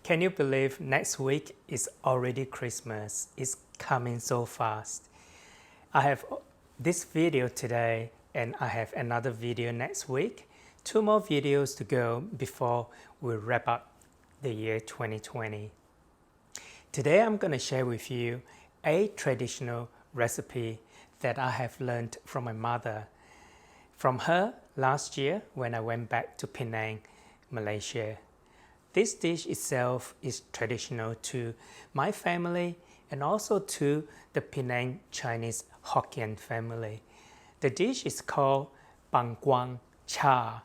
Can you believe next week is already Christmas? It's coming so fast. I have this video today and I have another video next week. 2 more videos to go before we wrap up the year 2020. Today I'm going to share with you a traditional recipe that I have learned from my mother. From her last year when I went back to Penang, Malaysia. This dish itself is traditional to my family and also to the Penang Chinese Hokkien family. The dish is called bankuang char.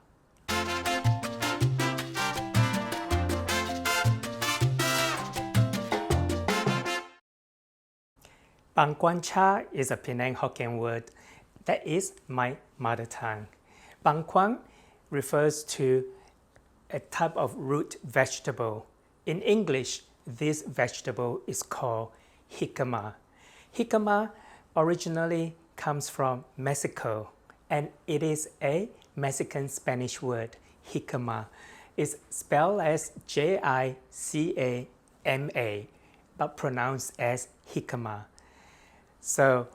Bankuang char is a Penang Hokkien word that is my mother tongue. Bankuang refers to a type of root vegetable. In English, this vegetable is called jicama. Jicama originally comes from Mexico and it is a Mexican Spanish word, jicama. It's spelled as J-I-C-A-M-A but pronounced as jicama. So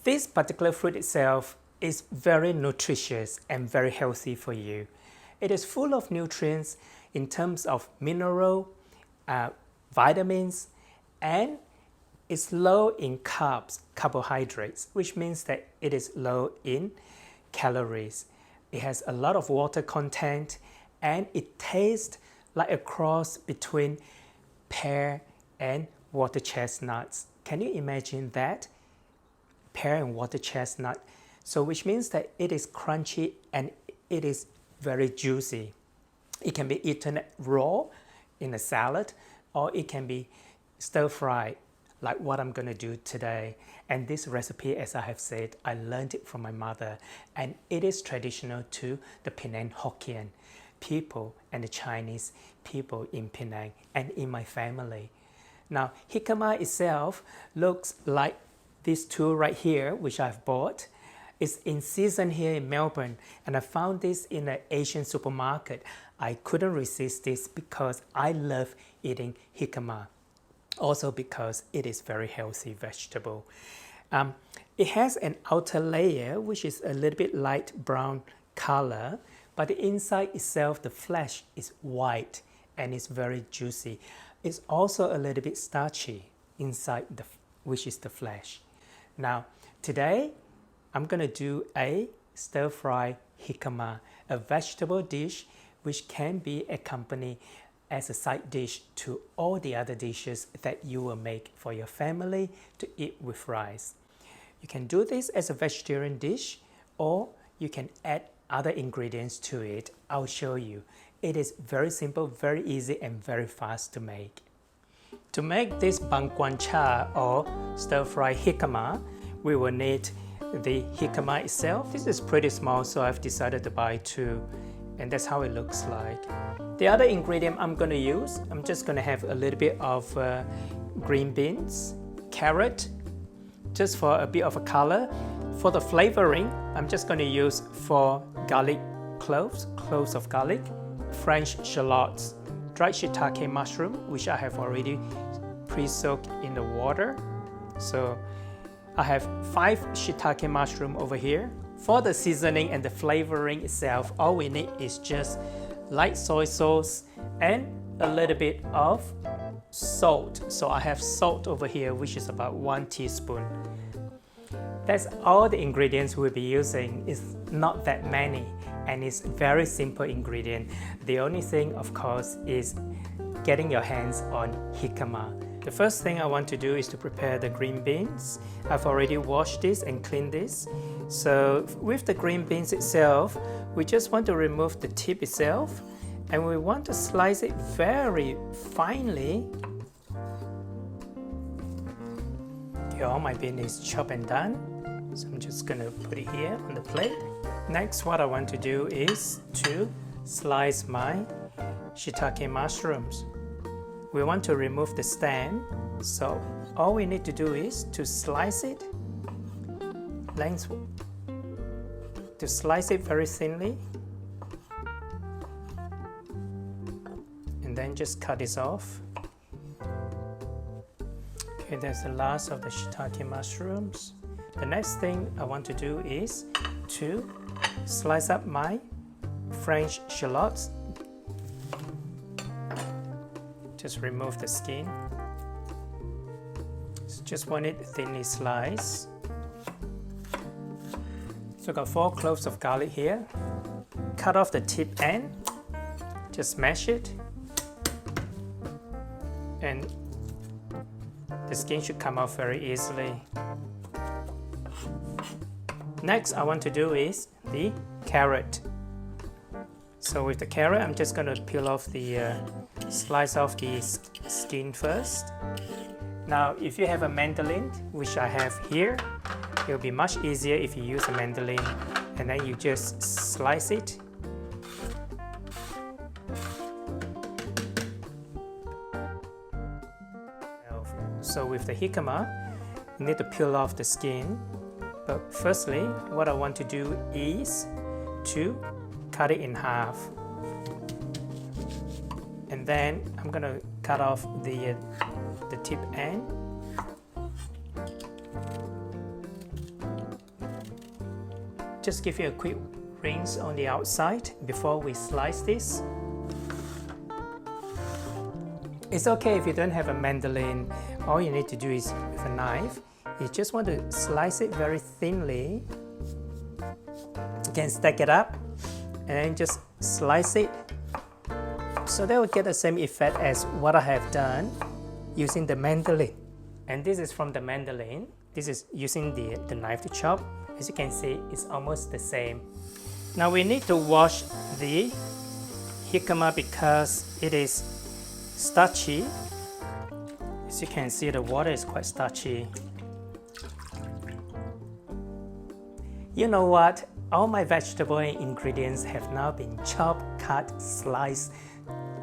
this particular fruit itself is very nutritious and very healthy for you. It is full of nutrients in terms of mineral, vitamins, and it's low in carbs, carbohydrates, which means that it is low in calories. It has a lot of water content and it tastes like a cross between pear and water chestnuts. Can you imagine that? Pear and water chestnut. So which means that it is crunchy and it is very juicy. It can be eaten raw in a salad or it can be stir-fried like what I'm going to do today. And this recipe, as I have said, I learned it from my mother and it is traditional to the Penang Hokkien people and the Chinese people in Penang and in my family. Now, jicama itself looks like these two right here, which I've bought. It's in season here in Melbourne and I found this in an Asian supermarket. I couldn't resist this because I love eating jicama. Also because it is very healthy vegetable. It has an outer layer which is a little bit light brown color, but the inside itself, the flesh is white and it's very juicy. It's also a little bit starchy inside, which is the flesh. Now, today, I'm going to do a stir-fry jicama, a vegetable dish which can be accompanied as a side dish to all the other dishes that you will make for your family to eat with rice. You can do this as a vegetarian dish or you can add other ingredients to it. I'll show you. It is very simple, very easy and very fast to make. To make this bankuang char or stir-fry jicama, we will need the jicama itself. This is pretty small, so I've decided to buy 2, and that's how it looks like. The other ingredient I'm going to use, I'm just going to have a little bit of green beans, carrot, just for a bit of a color. For the flavoring, I'm just going to use 4 garlic cloves of garlic, French shallots, dried shiitake mushroom, which I have already pre-soaked in the water. So I have 5 shiitake mushroom over here. For the seasoning and the flavoring itself, all we need is just light soy sauce and a little bit of salt. So I have salt over here, which is about 1 teaspoon. That's all the ingredients we'll be using. It's not that many and it's very simple ingredient. The only thing, of course, is getting your hands on jicama. The first thing I want to do is to prepare the green beans. I've already washed this and cleaned this. So with the green beans itself, we just want to remove the tip itself and we want to slice it very finely. Okay, all my bean is chopped and done. So I'm just gonna put it here on the plate. Next, what I want to do is to slice my shiitake mushrooms. We want to remove the stem, so all we need to do is to slice it very thinly and then then just cut this off. Okay, that's the last of the shiitake mushrooms. The next thing I want to do is to slice up my French shallots. Just remove the skin. So just want it thinly sliced. So I got 4 cloves of garlic here. Cut off the tip end. Just mash it. And the skin should come out very easily. Next I want to do is the carrot. So with the carrot, I'm just going to peel off the slice off the skin first. Now if you have a mandolin, which I have here, it will be much easier if you use a mandolin, and then you just slice it. So with the jicama, you need to peel off the skin. But firstly, what I want to do is to cut it in half. And then I'm going to cut off the tip end. Just give it a quick rinse on the outside before we slice this. It's okay if you don't have a mandolin. All you need to do is with a knife, you just want to slice it very thinly. You can stack it up and then just slice it. So that will get the same effect as what I have done using the mandolin. And this is from the mandolin. This is using the knife to chop. As you can see, it's almost the same. Now we need to wash the jicama because it is starchy. As you can see, the water is quite starchy. You know what? All my vegetable and ingredients have now been chopped, cut, sliced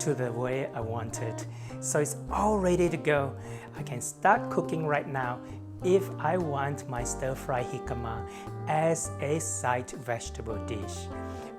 to the way I wanted. So it's all ready to go. I can start cooking right now if I want my stir-fry jicama as a side vegetable dish.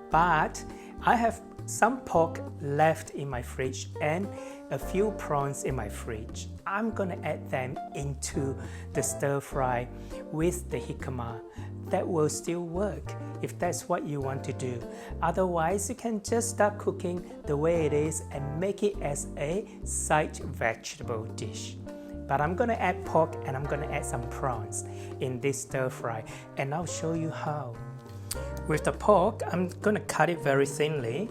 But I have some pork left in my fridge and a few prawns in my fridge. I'm gonna add them into the stir-fry with the jicama. That will still work if that's what you want to do. Otherwise, you can just start cooking the way it is and make it as a side vegetable dish. But I'm gonna add pork and I'm gonna add some prawns in this stir-fry, and I'll show you how. With the pork, I'm gonna cut it very thinly.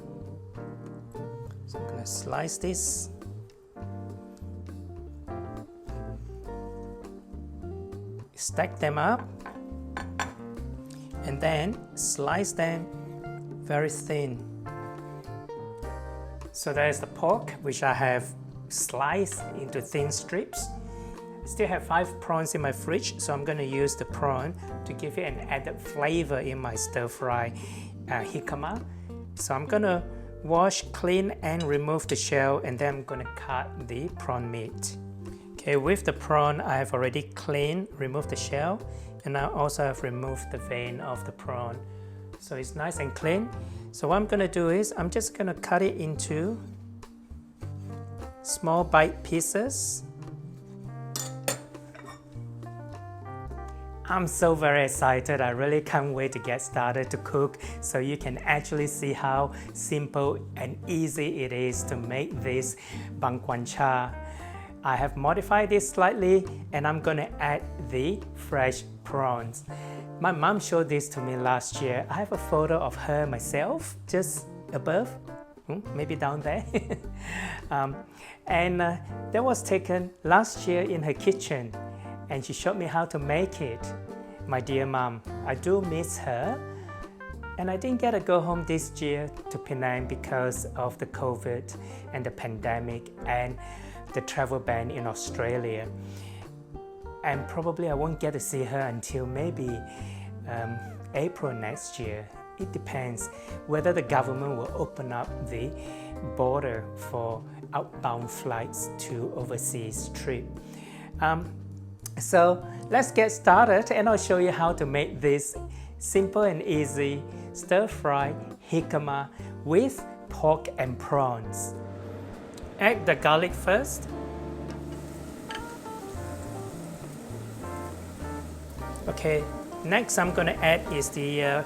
So I'm gonna slice this. Stack them up and then slice them very thin. So there's the pork, which I have sliced into thin strips. I still have 5 prawns in my fridge, so I'm going to use the prawn to give it an added flavor in my stir-fry jicama. So I'm going to wash, clean and remove the shell, and then I'm going to cut the prawn meat. Okay, with the prawn I have already cleaned, removed the shell, and I also have removed the vein of the prawn. So it's nice and clean. So what I'm going to do is I'm just going to cut it into small bite pieces. I'm so very excited. I really can't wait to get started to cook so you can actually see how simple and easy it is to make this bankuang char. I have modified this slightly and I'm going to add the fresh prawns. My mom showed this to me last year. I have a photo of her myself just above, maybe down there. That was taken last year in her kitchen and she showed me how to make it. My dear mom, I do miss her. And I didn't get to go home this year to Penang because of the COVID and the pandemic and the travel ban in Australia. And probably I won't get to see her until maybe April next year. It depends whether the government will open up the border for outbound flights to overseas trip. So let's get started and I'll show you how to make this simple and easy stir-fry jicama with pork and prawns. add the garlic first. Okay, next I'm going to add is the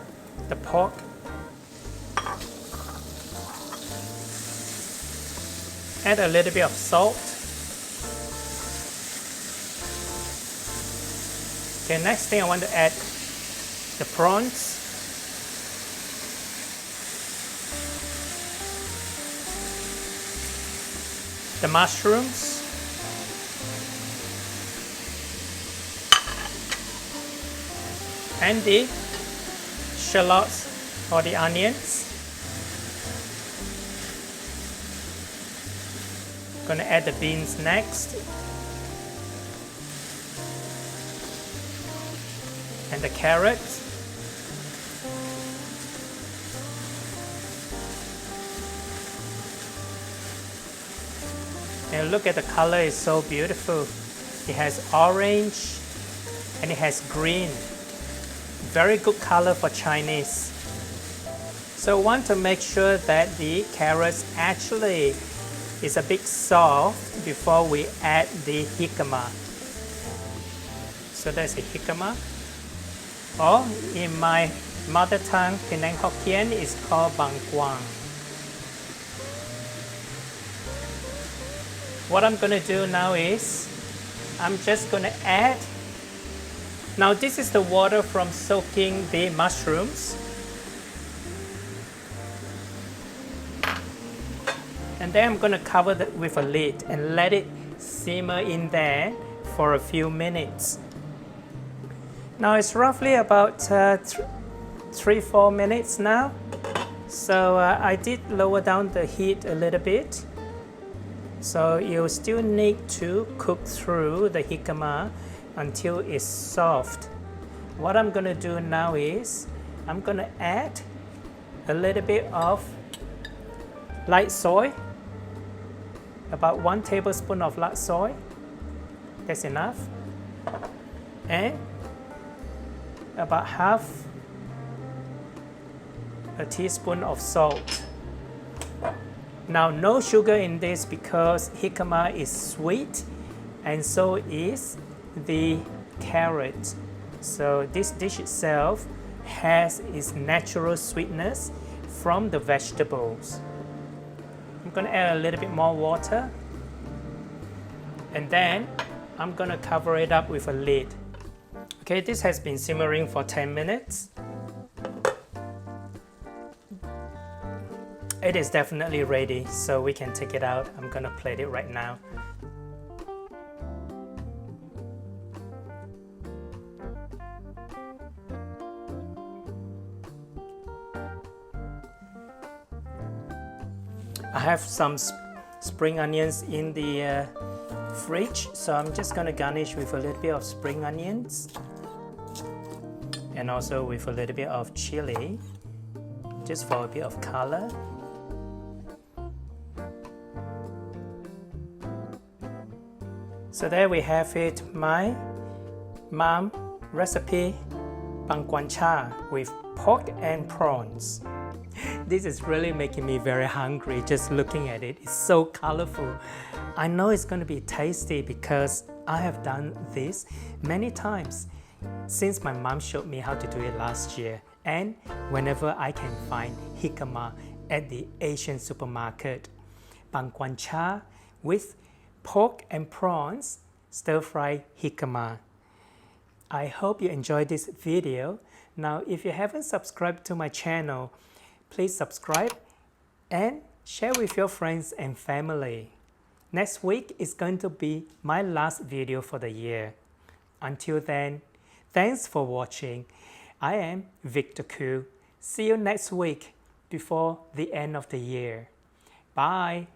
pork. Add a little bit of salt. Okay, next thing I want to add the prawns. The mushrooms. And the shallots or the onions. Gonna add the beans next. And the carrots. And look at the color, it's so beautiful. It has orange and it has green. Very good color for Chinese. So want to make sure that the carrots actually is a bit soft before we add the jicama. So that's the jicama. Or in my mother tongue, Penang Hokkien, is called bankuang. What I'm going to do now is, I'm just going to add, now this is the water from soaking the mushrooms. And then I'm going to cover that with a lid and let it simmer in there for a few minutes. Now it's roughly about 3-4 minutes now. So I did lower down the heat a little bit. So you still need to cook through the jicama until it's soft. What I'm going to do now is I'm going to add a little bit of light soy, about 1 tablespoon of light soy. That's enough. And about half a teaspoon of salt. Now no sugar in this because jicama is sweet and so is the carrot. So this dish itself has its natural sweetness from the vegetables. I'm going to add a little bit more water and then I'm going to cover it up with a lid. Okay, this has been simmering for 10 minutes. It is definitely ready, so we can take it out. I'm going to plate it right now. I have some spring onions in the fridge, so I'm just going to garnish with a little bit of spring onions and also with a little bit of chili, just for a bit of color. So there we have it, my mom recipe bankuang char with pork and prawns. This is really making me very hungry just looking at it. It's so colorful. I know it's going to be tasty because I have done this many times since my mom showed me how to do it last year. And whenever I can find jicama at the Asian supermarket, bankuang char with pork and prawns, stir-fry jicama. I hope you enjoyed this video. Now, if you haven't subscribed to my channel, please subscribe and share with your friends and family. Next week is going to be my last video for the year. Until then, thanks for watching. I am Victor Koo. See you next week before the end of the year. Bye.